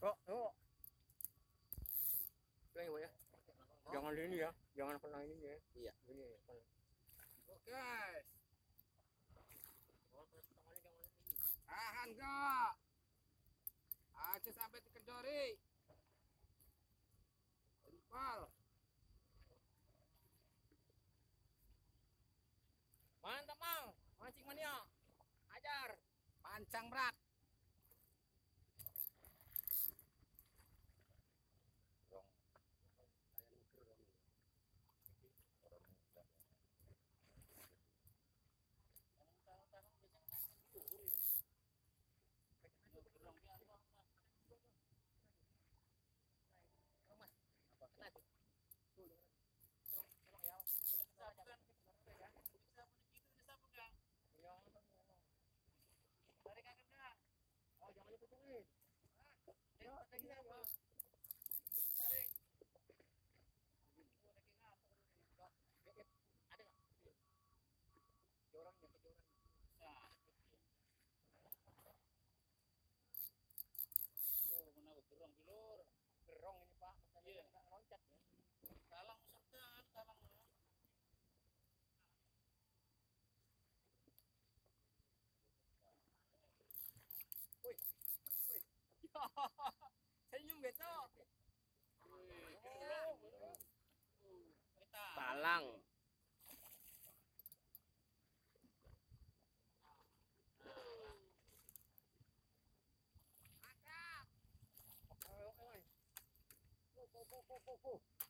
Kok, yuk. Ya. Jangan ini ya, jangan kena ini ya. Iya. Ini. Oke. Tahan kok. Aja sampai dikendori. Jempol. Mantap, Mang. Mancing mania. Ajar. Pancang berat. Oh, jangan dipucungin. Gerong ini Pak, Iya. nggak loncat ya. Talang serta talang. Wih, wih. Senyum besok. Talang. Mantap. Oke. Go.